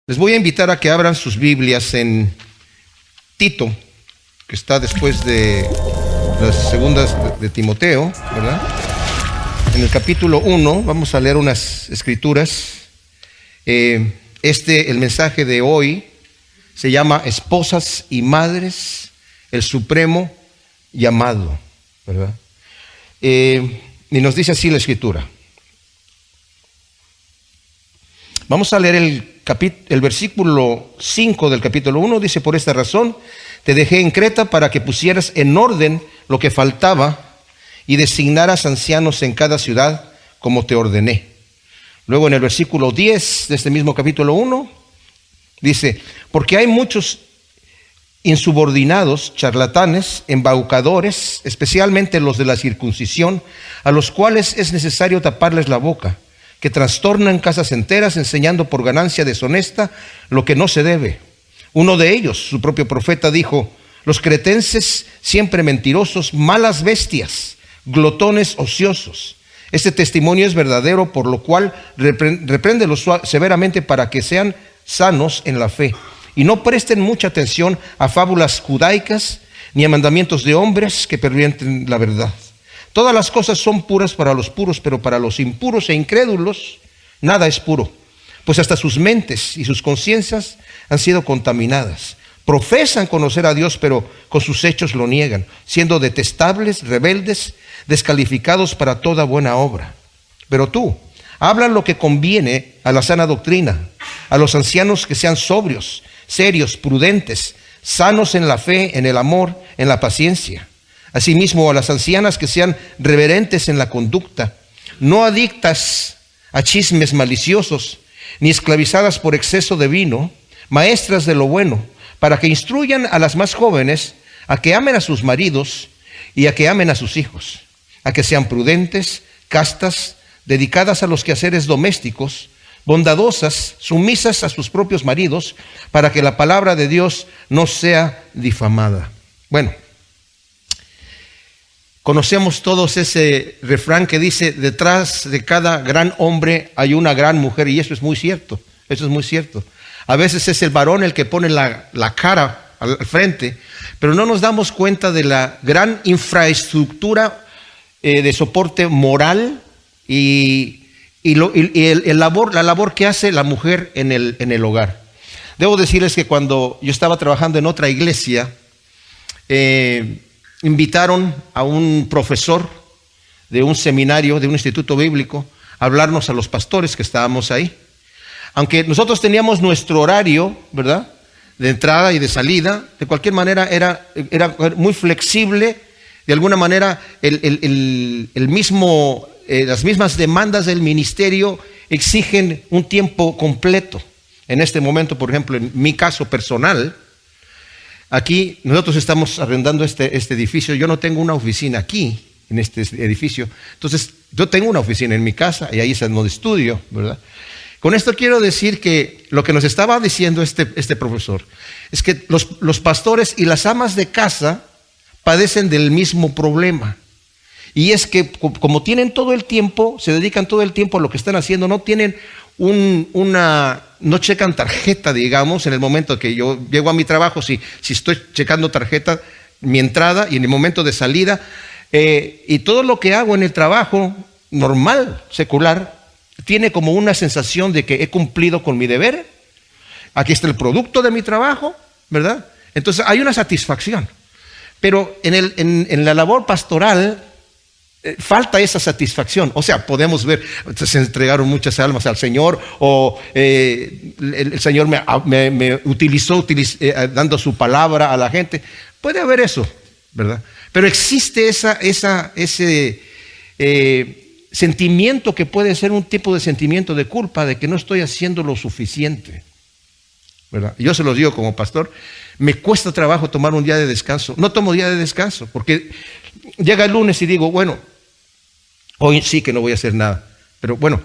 Les voy a invitar a que abran sus Biblias en Tito, que está después de las segundas de Timoteo, ¿verdad? En el capítulo 1 vamos a leer unas escrituras. El mensaje de hoy se llama Esposas y Madres, el Supremo Llamado, ¿verdad? Y nos dice así la escritura. Vamos a leer el versículo 5 del capítulo 1. Dice: por esta razón te dejé en Creta para que pusieras en orden lo que faltaba y designaras ancianos en cada ciudad como te ordené. Luego en el versículo 10 de este mismo capítulo 1 dice: porque hay muchos insubordinados, charlatanes, embaucadores, especialmente los de la circuncisión, a los cuales es necesario taparles la boca, que trastornan casas enteras enseñando por ganancia deshonesta lo que no se debe. Uno de ellos, su propio profeta, dijo: los cretenses siempre mentirosos, malas bestias, glotones ociosos. Este testimonio es verdadero, por lo cual repréndelos severamente para que sean sanos en la fe y no presten mucha atención a fábulas judaicas ni a mandamientos de hombres que pervierten la verdad. Todas las cosas son puras para los puros, pero para los impuros e incrédulos nada es puro, pues hasta sus mentes y sus conciencias han sido contaminadas. Profesan conocer a Dios, pero con sus hechos lo niegan, siendo detestables, rebeldes, descalificados para toda buena obra. Pero tú, habla lo que conviene a la sana doctrina, a los ancianos que sean sobrios, serios, prudentes, sanos en la fe, en el amor, en la paciencia. Asimismo, a las ancianas que sean reverentes en la conducta, no adictas a chismes maliciosos, ni esclavizadas por exceso de vino, maestras de lo bueno, para que instruyan a las más jóvenes a que amen a sus maridos y a que amen a sus hijos, a que sean prudentes, castas, dedicadas a los quehaceres domésticos, bondadosas, sumisas a sus propios maridos, para que la palabra de Dios no sea difamada. Bueno, conocemos todos ese refrán que dice: detrás de cada gran hombre hay una gran mujer, y eso es muy cierto, eso es muy cierto. A veces es el varón el que pone la cara al frente, pero no nos damos cuenta de la gran infraestructura de soporte moral y la labor que hace la mujer en el hogar. Debo decirles que cuando yo estaba trabajando en otra iglesia, invitaron a un profesor de un seminario, de un instituto bíblico, a hablarnos a los pastores que estábamos ahí. Aunque nosotros teníamos nuestro horario, ¿verdad?, de entrada y de salida, de cualquier manera era muy flexible. De alguna manera las mismas demandas del ministerio exigen un tiempo completo. En este momento, por ejemplo, en mi caso personal, aquí nosotros estamos arrendando este edificio. Yo no tengo una oficina aquí, en este edificio. Entonces, yo tengo una oficina en mi casa y ahí es donde estudio, ¿verdad? Con esto quiero decir que lo que nos estaba diciendo este profesor es que los pastores y las amas de casa padecen del mismo problema. Y es que como tienen todo el tiempo, se dedican todo el tiempo a lo que están haciendo, no tienen no checan tarjeta, digamos, en el momento que yo llego a mi trabajo, si estoy checando tarjeta, mi entrada y en el momento de salida, y todo lo que hago en el trabajo normal, secular, tiene como una sensación de que he cumplido con mi deber. Aquí está el producto de mi trabajo, ¿verdad? Entonces hay una satisfacción. Pero en la labor pastoral falta esa satisfacción. O sea, podemos ver, se entregaron muchas almas al Señor, o el Señor me utilizó dando su palabra a la gente. Puede haber eso, ¿verdad? Pero existe ese sentimiento que puede ser un tipo de sentimiento de culpa, de que no estoy haciendo lo suficiente, ¿verdad? Yo se los digo como pastor, me cuesta trabajo tomar un día de descanso. No tomo día de descanso porque llega el lunes y digo, bueno, hoy sí que no voy a hacer nada, pero bueno,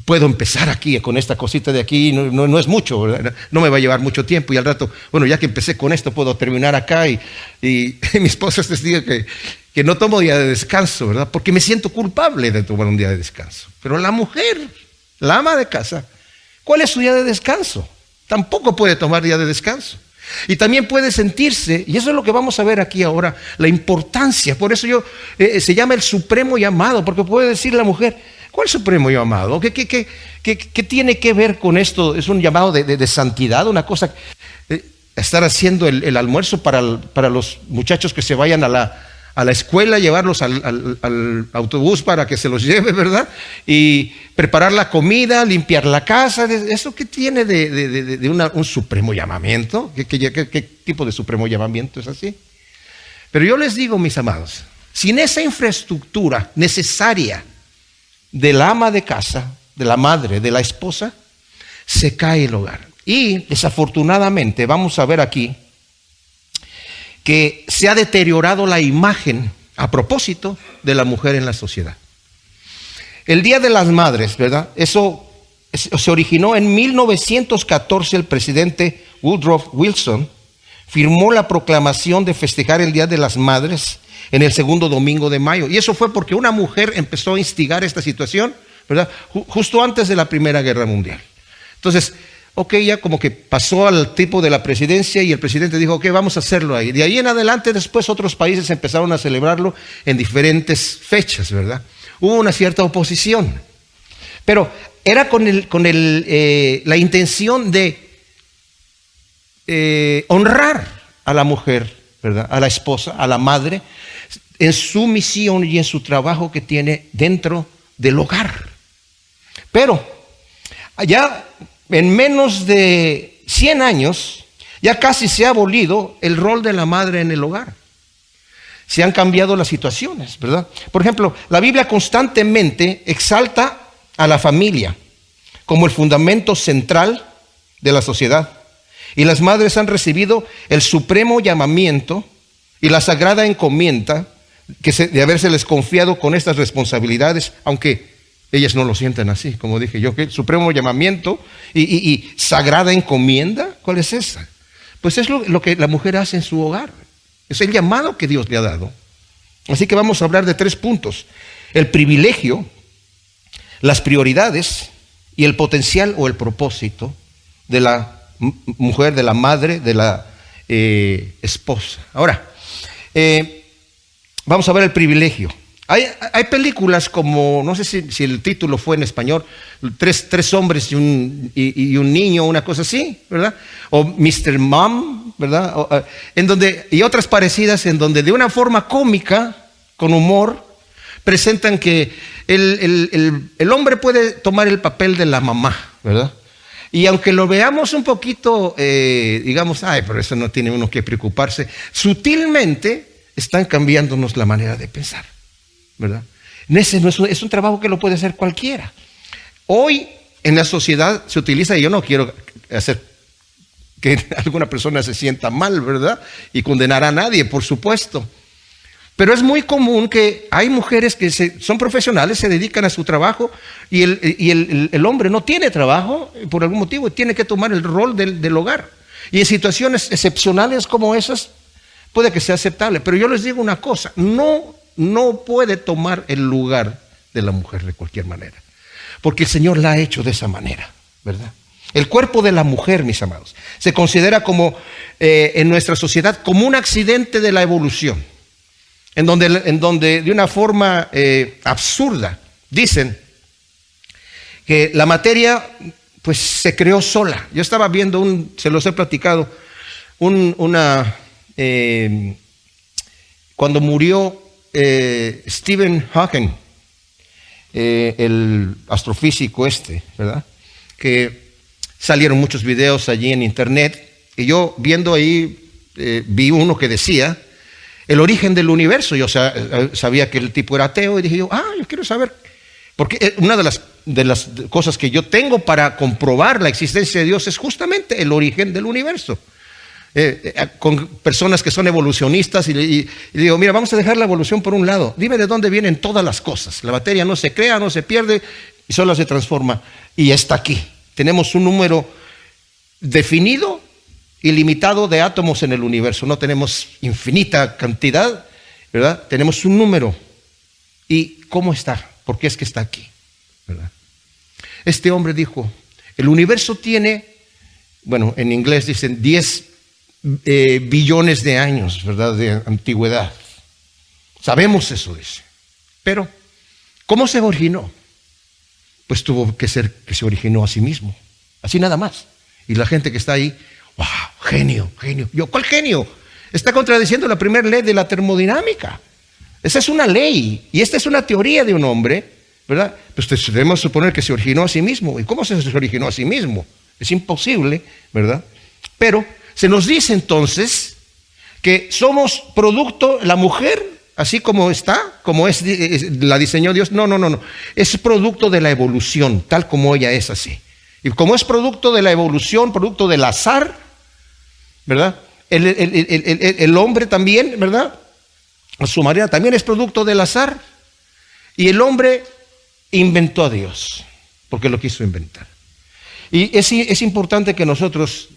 puedo empezar aquí con esta cosita de aquí, no es mucho, ¿verdad? No me va a llevar mucho tiempo, y al rato, bueno, ya que empecé con esto puedo terminar acá, y mi esposa les diga que no tomo día de descanso, ¿verdad? Porque me siento culpable de tomar un día de descanso. Pero la mujer, la ama de casa, ¿cuál es su día de descanso? tampoco puede tomar día de descanso. Y también puede sentirse, y eso es lo que vamos a ver aquí ahora, la importancia. Por eso se llama el supremo llamado, porque puede decir la mujer, ¿cuál supremo llamado? ¿Qué tiene que ver con esto? Es un llamado de santidad, una cosa, estar haciendo el almuerzo para los muchachos que se vayan a la escuela, llevarlos al autobús para que se los lleve, ¿verdad? Y preparar la comida, limpiar la casa. ¿Eso qué tiene de un supremo llamamiento? ¿Qué tipo de supremo llamamiento es así? Pero yo les digo, mis amados, sin esa infraestructura necesaria del ama de casa, de la madre, de la esposa, se cae el hogar. Y desafortunadamente vamos a ver aquí que se ha deteriorado la imagen a propósito de la mujer en la sociedad. El Día de las Madres, ¿verdad? Eso se originó en 1914. El presidente Woodrow Wilson firmó la proclamación de festejar el Día de las Madres en el segundo domingo de mayo. Y eso fue porque una mujer empezó a instigar esta situación, ¿verdad? Justo antes de la Primera Guerra Mundial. Entonces, ya como que pasó al tipo de la presidencia y el presidente dijo, vamos a hacerlo ahí. De ahí en adelante, después otros países empezaron a celebrarlo en diferentes fechas, ¿verdad? Hubo una cierta oposición, pero era con la intención de honrar a la mujer, ¿verdad? A la esposa, a la madre, en su misión y en su trabajo que tiene dentro del hogar. Pero allá en menos de 100 años, ya casi se ha abolido el rol de la madre en el hogar. Se han cambiado las situaciones, ¿verdad? Por ejemplo, la Biblia constantemente exalta a la familia como el fundamento central de la sociedad. Y las madres han recibido el supremo llamamiento y la sagrada encomienda de habérseles confiado con estas responsabilidades, aunque ellas no lo sienten así, como dije yo, que el supremo llamamiento y sagrada encomienda, ¿cuál es esa? Pues es lo que la mujer hace en su hogar. Es el llamado que Dios le ha dado. Así que vamos a hablar de 3 puntos. El privilegio, las prioridades y el potencial o el propósito de la mujer, de la madre, de la esposa. Ahora, vamos a ver el privilegio. Hay películas como, no sé si el título fue en español, tres hombres y un niño, una cosa así, ¿verdad? O Mr. Mom, ¿verdad? Y otras parecidas en donde de una forma cómica, con humor, presentan que el hombre puede tomar el papel de la mamá, ¿verdad? Y aunque lo veamos un poquito, digamos, pero eso no tiene uno que preocuparse, sutilmente están cambiándonos la manera de pensar, ¿verdad? Ese no es un trabajo que lo puede hacer cualquiera. Hoy en la sociedad se utiliza, y yo no quiero hacer que alguna persona se sienta mal, ¿verdad? Y condenar a nadie, por supuesto. Pero es muy común que hay mujeres que son profesionales, se dedican a su trabajo y el hombre no tiene trabajo por algún motivo y tiene que tomar el rol del hogar. Y en situaciones excepcionales como esas puede que sea aceptable. Pero yo les digo una cosa, no puede tomar el lugar de la mujer de cualquier manera, porque el Señor la ha hecho de esa manera, ¿verdad? El cuerpo de la mujer, mis amados, se considera como en nuestra sociedad como un accidente de la evolución, en donde de una forma absurda dicen que la materia pues se creó sola. Yo estaba viendo se los he platicado, cuando murió Stephen Hawking, el astrofísico ¿verdad? Que salieron muchos videos allí en internet, y yo viendo ahí vi uno que decía el origen del universo. Yo sabía que el tipo era ateo y dije yo quiero saber, porque una de las cosas que yo tengo para comprobar la existencia de Dios es justamente el origen del universo. Con personas que son evolucionistas y digo, mira, vamos a dejar la evolución por un lado, dime de dónde vienen todas las cosas. La materia no se crea, no se pierde y solo se transforma y está aquí. Tenemos un número definido y limitado de átomos en el universo, no tenemos infinita cantidad, ¿verdad? Tenemos un número. ¿Y cómo está? ¿Por qué es que está aquí? ¿Verdad? Este hombre dijo, el universo tiene bueno, en inglés dicen 10 billones de años, ¿verdad?, de antigüedad. Sabemos eso, dice. Pero, ¿cómo se originó? Pues tuvo que ser que se originó a sí mismo, así nada más. Y la gente que está ahí, wow, genio. Yo, ¿cuál genio? Está contradiciendo la primera ley de la termodinámica. Esa es una ley y esta es una teoría de un hombre, ¿verdad? Pues debemos suponer que se originó a sí mismo. ¿Y cómo se originó a sí mismo? Es imposible, ¿verdad? Pero se nos dice entonces que somos producto, la mujer, así como está, como la diseñó Dios. No. Es producto de la evolución, tal como ella es así. Y como es producto de la evolución, producto del azar, ¿verdad? El hombre también, ¿verdad? A su manera también es producto del azar. Y el hombre inventó a Dios, porque lo quiso inventar. Y es importante que nosotros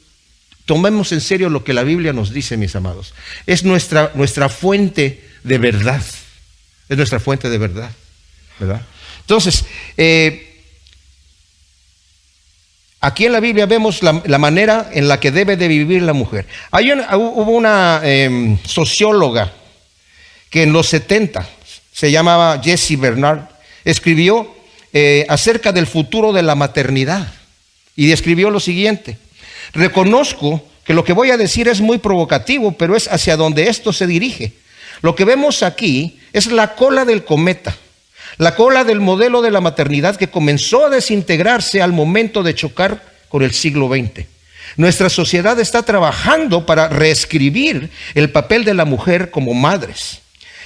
tomemos en serio lo que la Biblia nos dice, mis amados. Es nuestra fuente de verdad. Es nuestra fuente de verdad, ¿verdad? Entonces, aquí en la Biblia vemos la manera en la que debe de vivir la mujer. Hubo una socióloga que en los 70, se llamaba Jessie Bernard, escribió acerca del futuro de la maternidad y describió lo siguiente: reconozco que lo que voy a decir es muy provocativo, pero es hacia donde esto se dirige. Lo que vemos aquí es la cola del cometa, la cola del modelo de la maternidad que comenzó a desintegrarse al momento de chocar con el siglo XX. Nuestra sociedad está trabajando para reescribir el papel de la mujer como madres.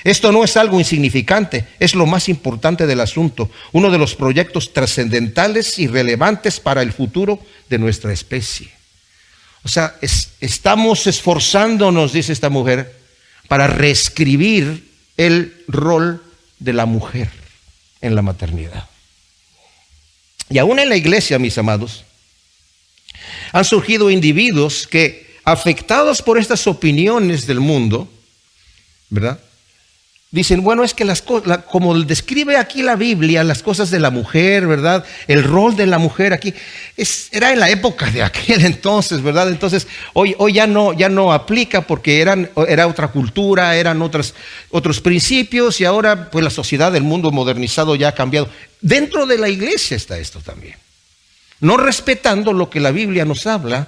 Esto no es algo insignificante, es lo más importante del asunto, uno de los proyectos trascendentales y relevantes para el futuro de nuestra especie. O sea, estamos esforzándonos, dice esta mujer, para reescribir el rol de la mujer en la maternidad. Y aún en la iglesia, mis amados, han surgido individuos que, afectados por estas opiniones del mundo, ¿verdad?, dicen, bueno, es que como describe aquí la Biblia, las cosas de la mujer, ¿verdad?, el rol de la mujer aquí, era en la época de aquel entonces, ¿verdad? Entonces, hoy ya no aplica porque era otra cultura, eran otros principios, y ahora pues la sociedad del mundo modernizado ya ha cambiado. Dentro de la iglesia está esto también, no respetando lo que la Biblia nos habla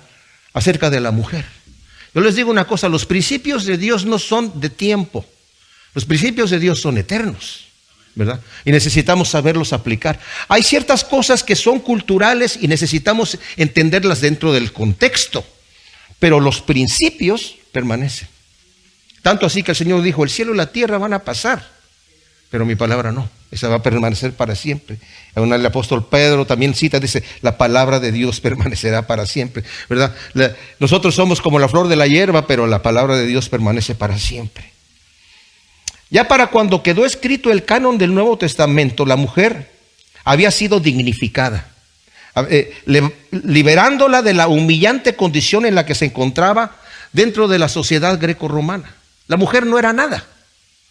acerca de la mujer. Yo les digo una cosa, los principios de Dios no son de tiempo. Los principios de Dios son eternos, ¿verdad? Y necesitamos saberlos aplicar. Hay ciertas cosas que son culturales y necesitamos entenderlas dentro del contexto, pero los principios permanecen. Tanto así que el Señor dijo, el cielo y la tierra van a pasar, pero mi palabra no, esa va a permanecer para siempre. Aún el apóstol Pedro también cita, dice, la palabra de Dios permanecerá para siempre, ¿verdad? Nosotros somos como la flor de la hierba, pero la palabra de Dios permanece para siempre. Ya para cuando quedó escrito el canon del Nuevo Testamento, la mujer había sido dignificada, liberándola de la humillante condición en la que se encontraba dentro de la sociedad greco-romana. La mujer no era nada,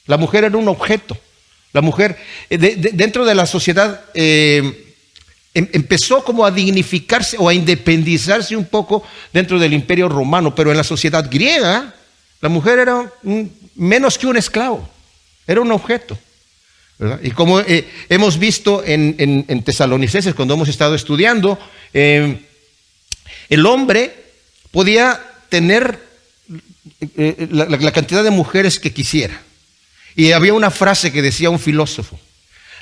la mujer era un objeto. La mujer dentro de la sociedad empezó como a dignificarse o a independizarse un poco dentro del Imperio Romano, pero en la sociedad griega la mujer era menos que un esclavo. Era un objeto, ¿verdad? Y como hemos visto en Tesalonicenses, cuando hemos estado estudiando, el hombre podía tener la cantidad de mujeres que quisiera. Y había una frase que decía un filósofo: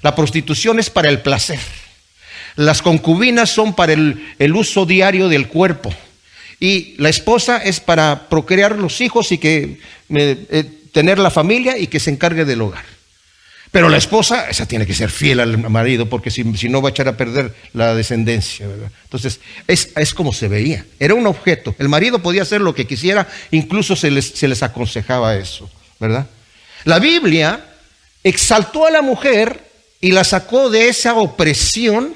la prostitución es para el placer, las concubinas son para el uso diario del cuerpo, y la esposa es para procrear los hijos y que tener la familia y que se encargue del hogar. Pero la esposa, esa tiene que ser fiel al marido, porque si no va a echar a perder la descendencia, ¿verdad? Entonces, es como se veía. Era un objeto. El marido podía hacer lo que quisiera, incluso se les aconsejaba eso, ¿verdad? La Biblia exaltó a la mujer y la sacó de esa opresión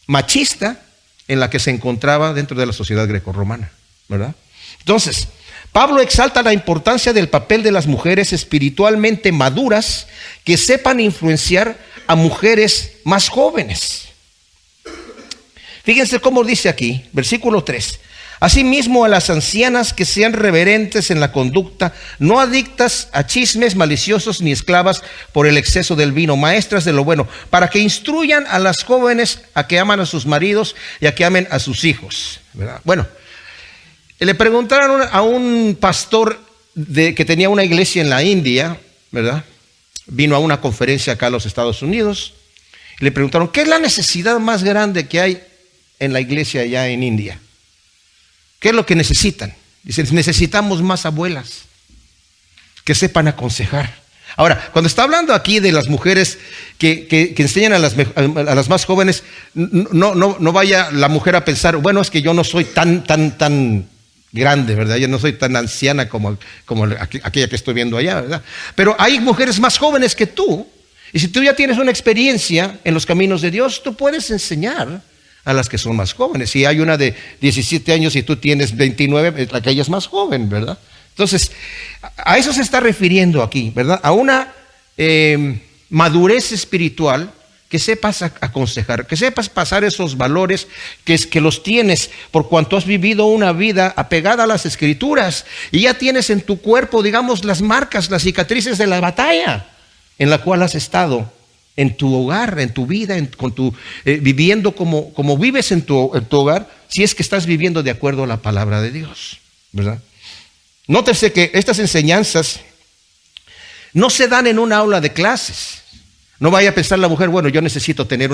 machista en la que se encontraba dentro de la sociedad grecorromana, ¿verdad? Entonces, Pablo exalta la importancia del papel de las mujeres espiritualmente maduras que sepan influenciar a mujeres más jóvenes. Fíjense cómo dice aquí, versículo 3. Asimismo, a las ancianas que sean reverentes en la conducta, no adictas a chismes maliciosos ni esclavas por el exceso del vino, maestras de lo bueno, para que instruyan a las jóvenes a que aman a sus maridos y a que amen a sus hijos, ¿verdad? Bueno, le preguntaron a un pastor que tenía una iglesia en la India, ¿verdad? Vino a una conferencia acá a los Estados Unidos. Le preguntaron, ¿qué es la necesidad más grande que hay en la iglesia allá en India? ¿Qué es lo que necesitan? Dicen, necesitamos más abuelas que sepan aconsejar. Ahora, cuando está hablando aquí de las mujeres que enseñan a las más jóvenes, no vaya la mujer a pensar, bueno, es que yo no soy tan grande, ¿verdad? Yo no soy tan anciana como aquella que estoy viendo allá, ¿verdad? Pero hay mujeres más jóvenes que tú, y si tú ya tienes una experiencia en los caminos de Dios, tú puedes enseñar a las que son más jóvenes. Si hay una de 17 años y tú tienes 29, aquella es más joven, ¿verdad? Entonces, a eso se está refiriendo aquí, ¿verdad? A una madurez espiritual, que sepas aconsejar, que sepas pasar esos valores, que los tienes por cuanto has vivido una vida apegada a las Escrituras y ya tienes en tu cuerpo, digamos, las marcas, las cicatrices de la batalla en la cual has estado en tu hogar, en tu vida, viviendo como vives en tu hogar, si es que estás viviendo de acuerdo a la palabra de Dios, ¿verdad? Nótese que estas enseñanzas no se dan en un aula de clases. No vaya a pensar la mujer, bueno, yo necesito tener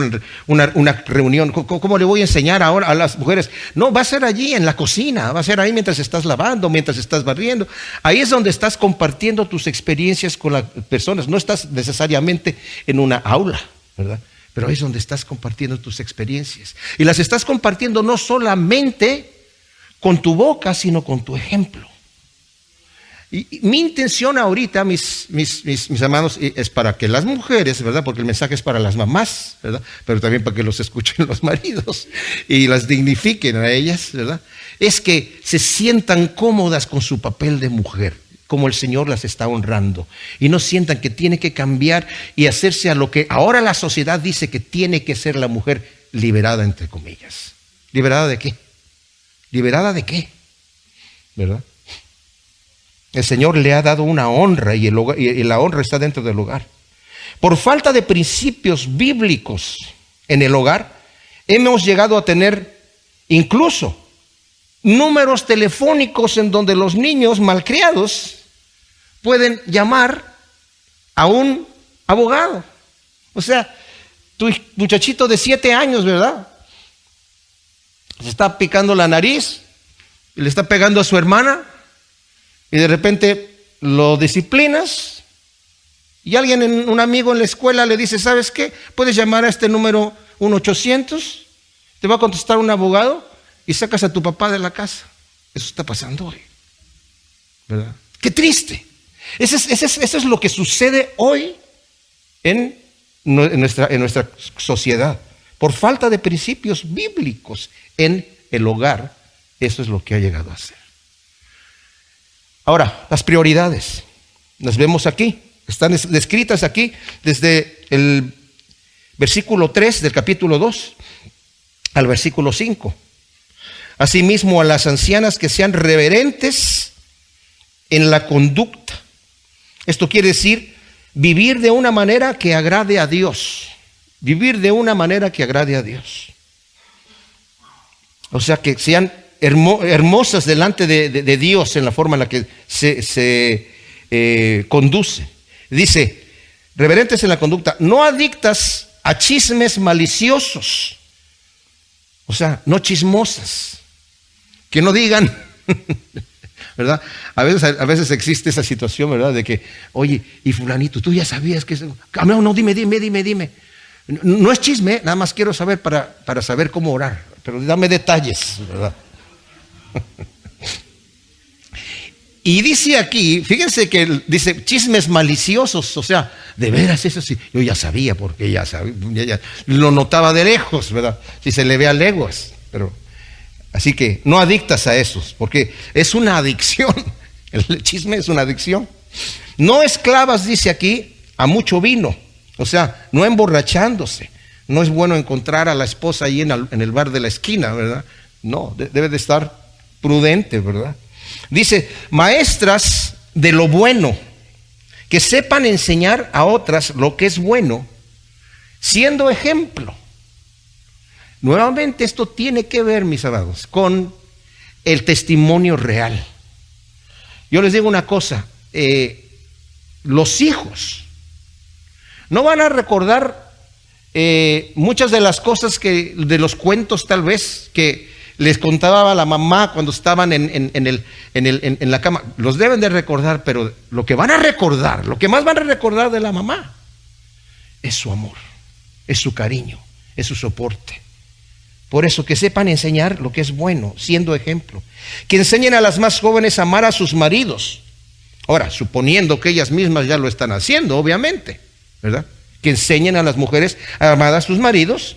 una reunión. ¿Cómo le voy a enseñar ahora a las mujeres? No, va a ser allí en la cocina, va a ser ahí mientras estás lavando, mientras estás barriendo. Ahí es donde estás compartiendo tus experiencias con las personas. No estás necesariamente en una aula, ¿verdad? Pero ahí es donde estás compartiendo tus experiencias. Y las estás compartiendo no solamente con tu boca, sino con tu ejemplo. Y mi intención ahorita, mis hermanos, es para que las mujeres, ¿verdad? Porque el mensaje es para las mamás, ¿verdad? Pero también para que los escuchen los maridos y las dignifiquen a ellas, ¿verdad? Es que se sientan cómodas con su papel de mujer, como el Señor las está honrando. Y no sientan que tiene que cambiar y hacerse a lo que ahora la sociedad dice que tiene que ser la mujer liberada, entre comillas. ¿Liberada de qué? ¿Liberada de qué? ¿Verdad? El Señor le ha dado una honra y la honra está dentro del hogar. Por falta de principios bíblicos en el hogar, hemos llegado a tener incluso números telefónicos en donde los niños malcriados pueden llamar a un abogado. O sea, tu muchachito de 7 años, ¿verdad? Se está picando la nariz y le está pegando a su hermana. Y de repente lo disciplinas y un amigo en la escuela le dice, ¿sabes qué? Puedes llamar a este número 1-800, te va a contestar un abogado y sacas a tu papá de la casa. Eso está pasando hoy, ¿verdad? ¡Qué triste! Eso es lo que sucede hoy en nuestra sociedad. Por falta de principios bíblicos en el hogar, eso es lo que ha llegado a ser. Ahora, las prioridades, las vemos aquí, están descritas aquí desde el versículo 3 del capítulo 2 al versículo 5. Asimismo, a las ancianas que sean reverentes en la conducta. Esto quiere decir vivir de una manera que agrade a Dios. Vivir de una manera que agrade a Dios. O sea, que sean hermosas delante de Dios en la forma en la que se conduce. Dice, reverentes en la conducta, no adictas a chismes maliciosos. O sea, no chismosas. Que no digan, ¿verdad? A veces existe esa situación, ¿verdad? De que, oye, y fulanito, tú ya sabías que eso. No, dime. No es chisme, nada más quiero saber para saber cómo orar. Pero dame detalles, ¿verdad? Y dice aquí, fíjense que dice chismes maliciosos, o sea, de veras eso sí, yo ya sabía porque ya lo notaba de lejos, ¿verdad? Si se le ve a leguas, pero así que no adictas a esos, porque es una adicción, el chisme es una adicción. No esclavas, dice aquí, a mucho vino, o sea, no emborrachándose. No es bueno encontrar a la esposa ahí en el bar de la esquina, ¿verdad? No, debe de estar prudente, ¿verdad? Dice, maestras de lo bueno, que sepan enseñar a otras lo que es bueno, siendo ejemplo. Nuevamente esto tiene que ver, mis amados, con el testimonio real. Yo les digo una cosa, los hijos no van a recordar muchas de las cosas de los cuentos tal vez que les contaba la mamá cuando estaban en la cama. Los deben de recordar, pero lo que van a recordar, lo que más van a recordar de la mamá es su amor, es su cariño, es su soporte. Por eso, que sepan enseñar lo que es bueno, siendo ejemplo. Que enseñen a las más jóvenes a amar a sus maridos. Ahora, suponiendo que ellas mismas ya lo están haciendo, obviamente, ¿verdad? Que enseñen a las mujeres a amar a sus maridos.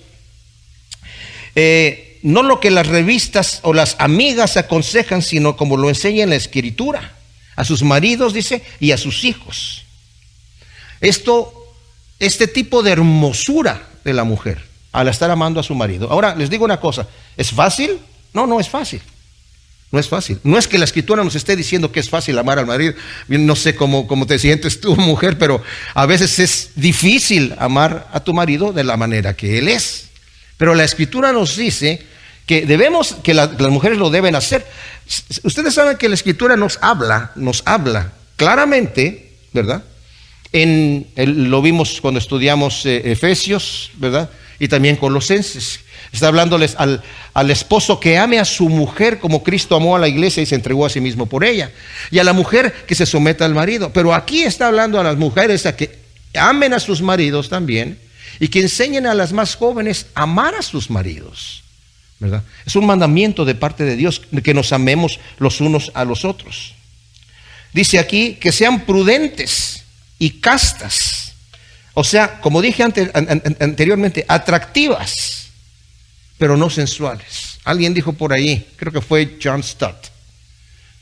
No lo que las revistas o las amigas aconsejan, sino como lo enseña en la Escritura. A sus maridos, dice, y a sus hijos. Este tipo de hermosura de la mujer al estar amando a su marido. Ahora, les digo una cosa, ¿es fácil? No, no es fácil. No es fácil. No es que la Escritura nos esté diciendo que es fácil amar al marido. No sé cómo te sientes tú, mujer, pero a veces es difícil amar a tu marido de la manera que él es. Pero la Escritura nos dice que las mujeres lo deben hacer. Ustedes saben que la Escritura nos habla claramente, ¿verdad? Lo vimos cuando estudiamos Efesios, ¿verdad? Y también Colosenses. Está hablándoles al esposo que ame a su mujer como Cristo amó a la iglesia y se entregó a sí mismo por ella. Y a la mujer que se someta al marido. Pero aquí está hablando a las mujeres a que amen a sus maridos también y que enseñen a las más jóvenes a amar a sus maridos, ¿verdad? Es un mandamiento de parte de Dios que nos amemos los unos a los otros. Dice aquí que sean prudentes y castas. O sea, como dije anteriormente, atractivas, pero no sensuales. Alguien dijo por ahí, creo que fue John Stott,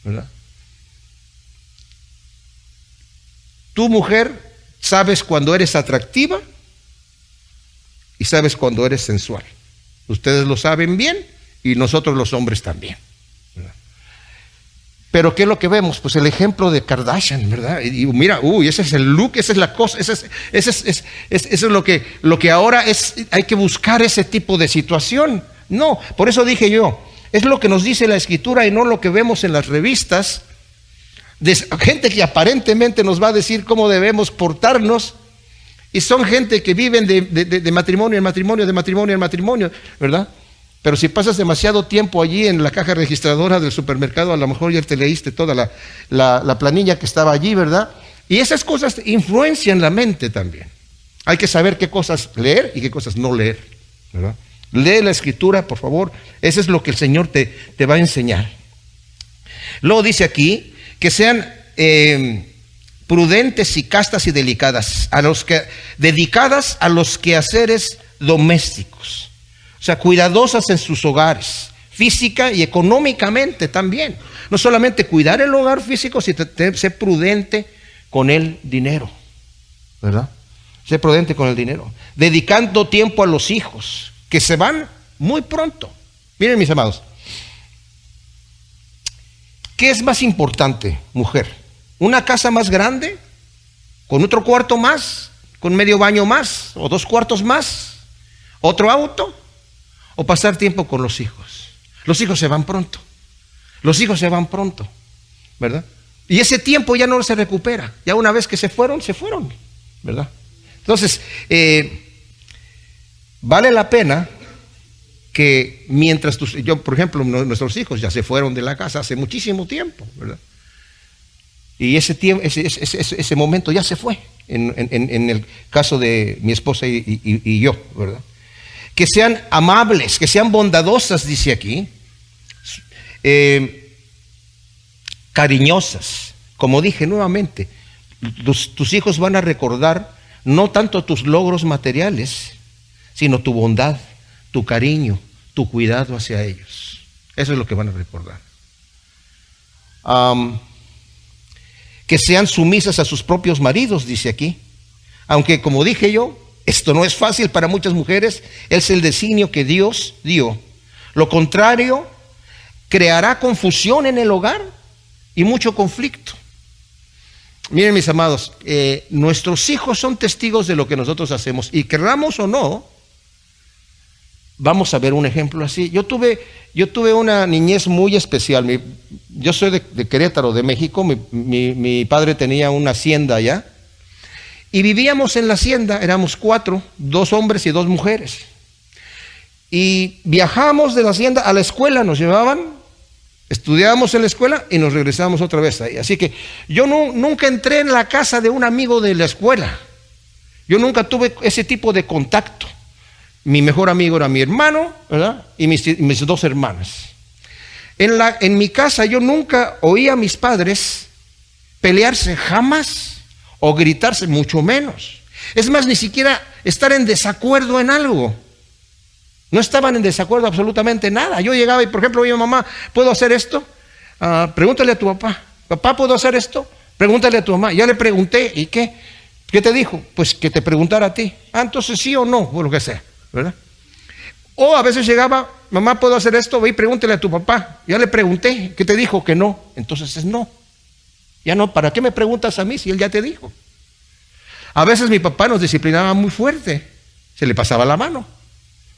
¿verdad? Tu mujer sabes cuando eres atractiva y sabes cuando eres sensual. Ustedes lo saben bien y nosotros los hombres también, ¿verdad? Pero ¿qué es lo que vemos? Pues el ejemplo de Kardashian, ¿verdad? Y mira, ese es el look, esa es la cosa, eso es lo que ahora es. Hay que buscar ese tipo de situación. No, por eso dije yo, es lo que nos dice la Escritura y no lo que vemos en las revistas de gente que aparentemente nos va a decir cómo debemos portarnos, y son gente que viven de matrimonio en matrimonio, de matrimonio en matrimonio, ¿verdad? Pero si pasas demasiado tiempo allí en la caja registradora del supermercado, a lo mejor ya te leíste toda la planilla que estaba allí, ¿verdad? Y esas cosas influencian la mente también. Hay que saber qué cosas leer y qué cosas no leer, ¿verdad? Lee la Escritura, por favor. Eso es lo que el Señor te va a enseñar. Luego dice aquí que sean prudentes y castas y dedicadas a los quehaceres domésticos. O sea, cuidadosas en sus hogares, física y económicamente también. No solamente cuidar el hogar físico, sino ser prudente con el dinero, ¿verdad? Ser prudente con el dinero. Dedicando tiempo a los hijos, que se van muy pronto. Miren, mis amados, ¿qué es más importante, mujer? ¿Una casa más grande? ¿Con otro cuarto más? ¿Con medio baño más? ¿O 2 cuartos más? ¿Otro auto? ¿O pasar tiempo con los hijos? Los hijos se van pronto. Los hijos se van pronto, ¿verdad? Y ese tiempo ya no se recupera. Ya una vez que se fueron, ¿verdad? Entonces, vale la pena que mientras por ejemplo, nuestros hijos ya se fueron de la casa hace muchísimo tiempo, ¿verdad? Y ese momento ya se fue, en el caso de mi esposa y yo, ¿verdad? Que sean amables, que sean bondadosas, dice aquí, cariñosas. Como dije nuevamente, tus hijos van a recordar no tanto tus logros materiales, sino tu bondad, tu cariño, tu cuidado hacia ellos. Eso es lo que van a recordar. Que sean sumisas a sus propios maridos, dice aquí. Aunque, como dije yo, esto no es fácil para muchas mujeres, es el designio que Dios dio. Lo contrario creará confusión en el hogar y mucho conflicto. Miren, mis amados, nuestros hijos son testigos de lo que nosotros hacemos, y querramos o no, vamos a ver un ejemplo así. Yo tuve una niñez muy especial. Yo soy de Querétaro, de México. Mi padre tenía una hacienda allá, y vivíamos en la hacienda. Éramos 4, 2 hombres y 2 mujeres, y viajábamos de la hacienda a la escuela. Nos llevaban, estudiábamos en la escuela y nos regresábamos otra vez ahí. Así que yo nunca entré en la casa de un amigo de la escuela. Yo nunca tuve ese tipo de contacto. Mi mejor amigo era mi hermano, ¿verdad? Y mis 2 hermanas. En mi casa yo nunca oí a mis padres pelearse, jamás, o gritarse, mucho menos. Es más, ni siquiera estar en desacuerdo en algo. No estaban en desacuerdo absolutamente nada. Yo llegaba y, por ejemplo, oye, mamá, ¿puedo hacer esto? Pregúntale a tu papá. Papá, ¿puedo hacer esto? Pregúntale a tu mamá. Ya le pregunté, ¿y qué? ¿Qué te dijo? Pues que te preguntara a ti. Entonces sí o no, o lo que sea, ¿verdad? O a veces llegaba, mamá, ¿puedo hacer esto? Ve y pregúntale a tu papá. Ya le pregunté, ¿qué te dijo? Que no. Entonces es no. Ya no, ¿para qué me preguntas a mí si él ya te dijo? A veces mi papá nos disciplinaba muy fuerte. Se le pasaba la mano.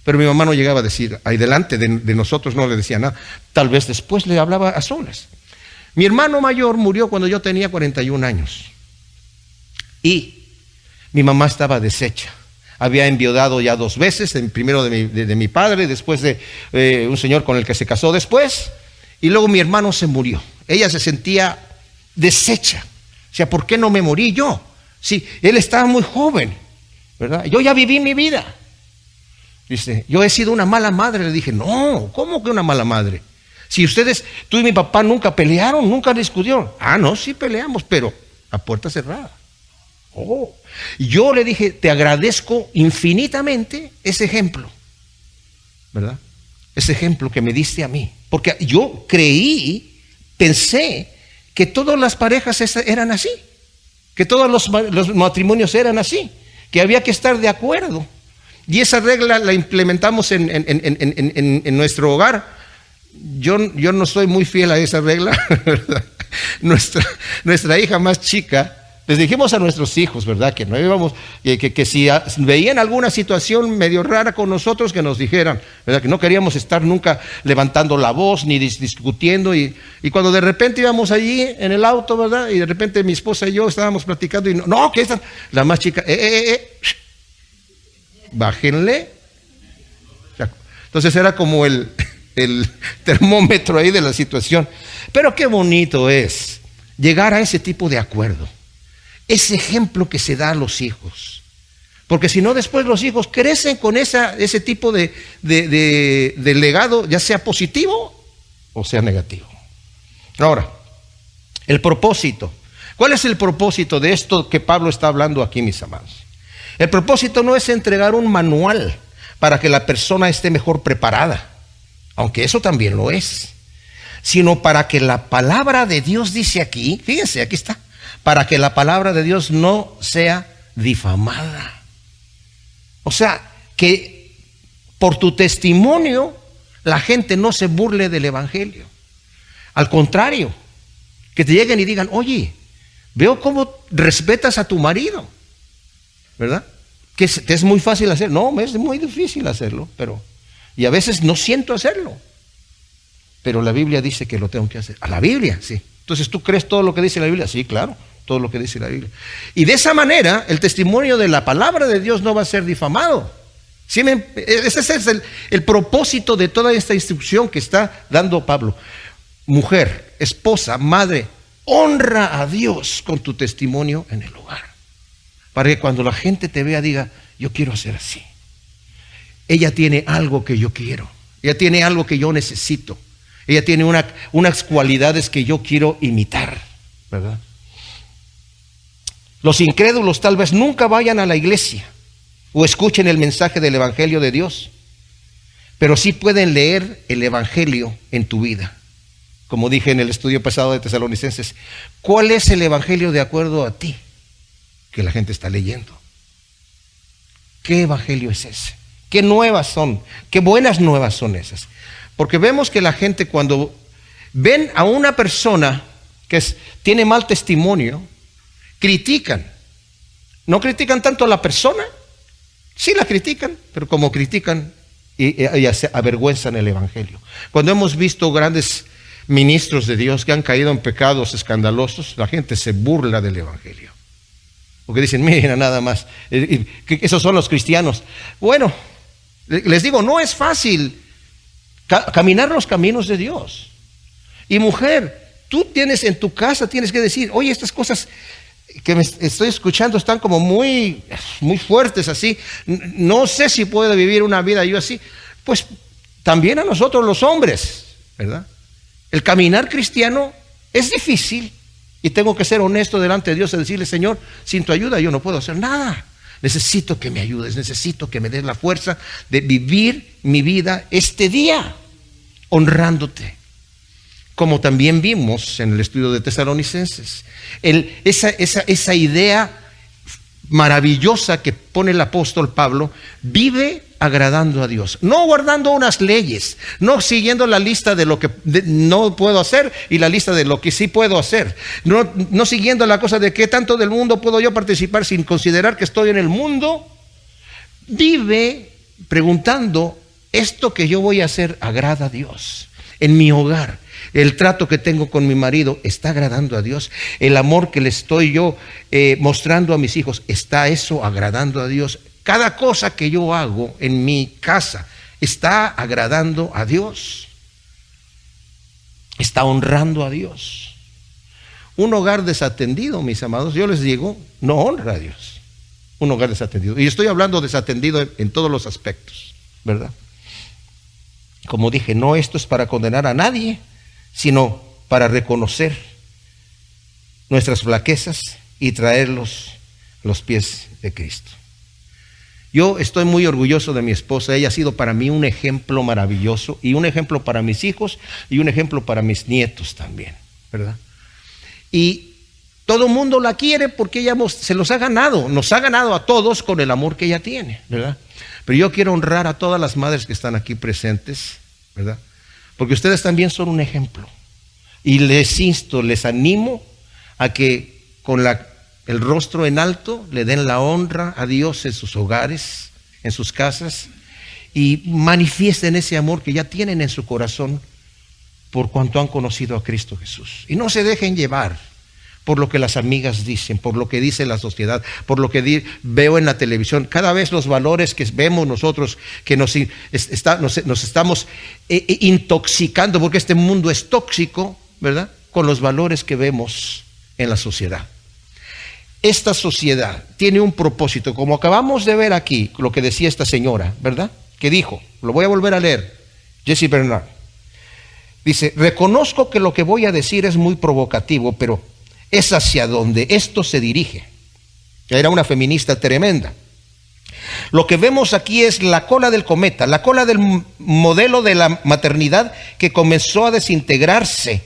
Pero mi mamá no llegaba a decir, ahí delante de nosotros no le decía nada. Tal vez después le hablaba a solas. Mi hermano mayor murió cuando yo tenía 41 años. Y mi mamá estaba deshecha. Había enviudado ya 2 veces, primero de mi padre, después de un señor con el que se casó después, y luego mi hermano se murió. Ella se sentía deshecha. O sea, ¿por qué no me morí yo? Sí, él estaba muy joven, ¿verdad? Yo ya viví mi vida. Dice, yo he sido una mala madre. Le dije, no, ¿cómo que una mala madre? Si tú y mi papá nunca pelearon, nunca discutieron. No, sí peleamos, pero a puerta cerrada. Yo le dije, te agradezco infinitamente ese ejemplo, ¿verdad? Ese ejemplo que me diste a mí. Porque yo pensé que todas las parejas eran así, que todos los matrimonios eran así, que había que estar de acuerdo. Y esa regla la implementamos en nuestro hogar. Yo no soy muy fiel a esa regla, ¿verdad? Nuestra hija más chica, les dijimos a nuestros hijos, ¿verdad? Que no íbamos, que si veían alguna situación medio rara con nosotros, que nos dijeran, ¿verdad? Que no queríamos estar nunca levantando la voz ni discutiendo. Y cuando de repente íbamos allí en el auto, ¿verdad? Y de repente mi esposa y yo estábamos platicando y no, que esta, la más chica, bájenle. Entonces era como el termómetro ahí de la situación. Pero qué bonito es llegar a ese tipo de acuerdo, ese ejemplo que se da a los hijos, porque si no, después los hijos crecen con ese tipo de legado, ya sea positivo o sea negativo. Ahora, el propósito. ¿Cuál es el propósito de esto que Pablo está hablando aquí, mis amados? El propósito no es entregar un manual para que la persona esté mejor preparada, aunque eso también lo es, sino para que la palabra de Dios, dice aquí, fíjense, aquí está, para que la palabra de Dios no sea difamada. O sea, que por tu testimonio la gente no se burle del evangelio. Al contrario, que te lleguen y digan, oye, veo cómo respetas a tu marido, ¿verdad? Que es muy fácil hacer. No, es muy difícil hacerlo, y a veces no siento hacerlo. Pero la Biblia dice que lo tengo que hacer. A la Biblia, sí. Entonces, ¿tú crees todo lo que dice la Biblia? Sí, claro, todo lo que dice la Biblia. Y de esa manera, el testimonio de la palabra de Dios no va a ser difamado. ¿Sí? Ese es el propósito de toda esta instrucción que está dando Pablo. Mujer, esposa, madre, honra a Dios con tu testimonio en el hogar, para que cuando la gente te vea diga, yo quiero ser así. Ella tiene algo que yo quiero. Ella tiene algo que yo necesito. Ella tiene unas cualidades que yo quiero imitar, ¿verdad? Los incrédulos tal vez nunca vayan a la iglesia o escuchen el mensaje del evangelio de Dios, pero sí pueden leer el evangelio en tu vida. Como dije en el estudio pasado de Tesalonicenses, ¿cuál es el evangelio de acuerdo a ti que la gente está leyendo? ¿Qué evangelio es ese? ¿Qué nuevas son? ¿Qué buenas nuevas son esas? Porque vemos que la gente cuando ven a una persona que tiene mal testimonio, critican. No critican tanto a la persona, sí la critican, pero como critican y se avergüenzan el evangelio. Cuando hemos visto grandes ministros de Dios que han caído en pecados escandalosos, la gente se burla del evangelio. Porque dicen, mira nada más, esos son los cristianos. Bueno, les digo, no es fácil caminar los caminos de Dios. Y mujer, tú tienes en tu casa, tienes que decir, oye, estas cosas que me estoy escuchando están como muy fuertes así. No sé si puedo vivir una vida yo así. Pues también a nosotros los hombres, ¿verdad? El caminar cristiano es difícil y tengo que ser honesto delante de Dios y decirle, Señor, sin tu ayuda yo no puedo hacer nada. Necesito que me ayudes, necesito que me des la fuerza de vivir mi vida este día honrándote. Como también vimos en el estudio de Tesalonicenses, esa idea maravillosa que pone el apóstol Pablo, vive agradando a Dios, no guardando unas leyes, no siguiendo la lista de lo que no puedo hacer y la lista de lo que sí puedo hacer, no siguiendo la cosa de qué tanto del mundo puedo yo participar sin considerar que estoy en el mundo. Vive preguntando, ¿esto que yo voy a hacer agrada a Dios? En mi hogar, el trato que tengo con mi marido, ¿está agradando a Dios? El amor que le estoy yo mostrando a mis hijos, ¿está eso agradando a Dios? Cada cosa que yo hago en mi casa, ¿está agradando a Dios? ¿Está honrando a Dios? Un hogar desatendido, mis amados, yo les digo, no honra a Dios. Un hogar desatendido. Y estoy hablando desatendido en todos los aspectos, ¿verdad? Como dije, no esto es para condenar a nadie, sino para reconocer nuestras flaquezas y traerlos a los pies de Cristo. Yo estoy muy orgulloso de mi esposa. Ella ha sido para mí un ejemplo maravilloso y un ejemplo para mis hijos y un ejemplo para mis nietos también, ¿verdad? Y todo el mundo la quiere porque ella se los ha ganado, nos ha ganado a todos con el amor que ella tiene, ¿verdad? Pero yo quiero honrar a todas las madres que están aquí presentes, ¿verdad? Porque ustedes también son un ejemplo. Y les insto, les animo a que con el rostro en alto le den la honra a Dios en sus hogares, en sus casas, y manifiesten ese amor que ya tienen en su corazón por cuanto han conocido a Cristo Jesús. Y no se dejen llevar por lo que las amigas dicen, por lo que dice la sociedad, por lo que veo en la televisión. Cada vez los valores que vemos nosotros, que nos estamos intoxicando, porque este mundo es tóxico, ¿verdad? Con los valores que vemos en la sociedad. Esta sociedad tiene un propósito, como acabamos de ver aquí, lo que decía esta señora, ¿verdad? Que dijo, lo voy a volver a leer, Jessie Bernard. Dice, reconozco que lo que voy a decir es muy provocativo, pero es hacia donde esto se dirige. Era una feminista tremenda. Lo que vemos aquí es la cola del cometa, la cola del modelo de la maternidad que comenzó a desintegrarse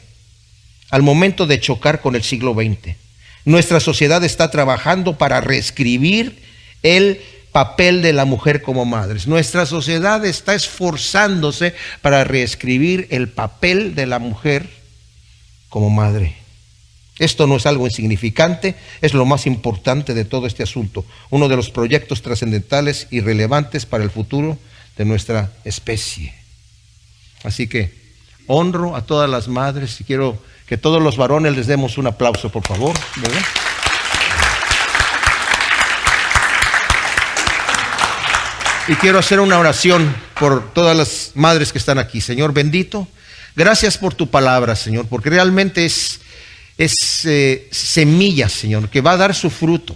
al momento de chocar con el siglo XX. Nuestra sociedad está trabajando para reescribir el papel de la mujer como madre. Nuestra sociedad está esforzándose para reescribir el papel de la mujer como madre. Esto no es algo insignificante, es lo más importante de todo este asunto, uno de los proyectos trascendentales y relevantes para el futuro de nuestra especie. Así que honro a todas las madres y quiero que todos los varones les demos un aplauso, por favor, ¿verdad? Y quiero hacer una oración por todas las madres que están aquí. Señor bendito, gracias por tu palabra, Señor, porque realmente es semilla, Señor, que va a dar su fruto.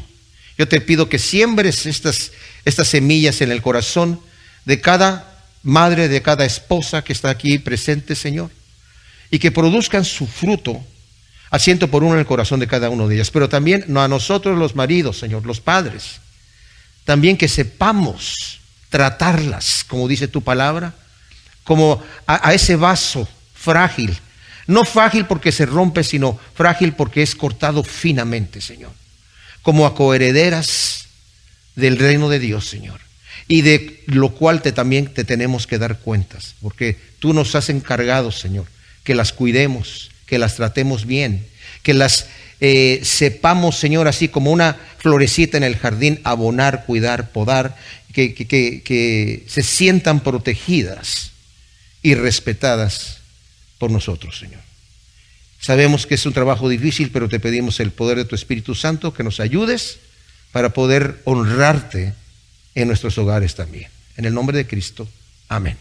Yo te pido que siembres estas semillas en el corazón de cada madre, de cada esposa que está aquí presente, Señor, y que produzcan su fruto a 100 por 1 en el corazón de cada uno de ellas. Pero también no a nosotros los maridos, Señor, los padres, también que sepamos tratarlas, como dice tu palabra, como a ese vaso frágil. No frágil porque se rompe, sino frágil porque es cortado finamente, Señor. Como a coherederas del reino de Dios, Señor. y de lo cual también te tenemos que dar cuentas, porque tú nos has encargado, Señor, que las cuidemos, que las tratemos bien, que las sepamos, Señor, así como una florecita en el jardín, abonar, cuidar, podar, que se sientan protegidas y respetadas por nosotros, Señor. Sabemos que es un trabajo difícil, pero te pedimos el poder de tu Espíritu Santo, que nos ayudes para poder honrarte en nuestros hogares también. En el nombre de Cristo, amén.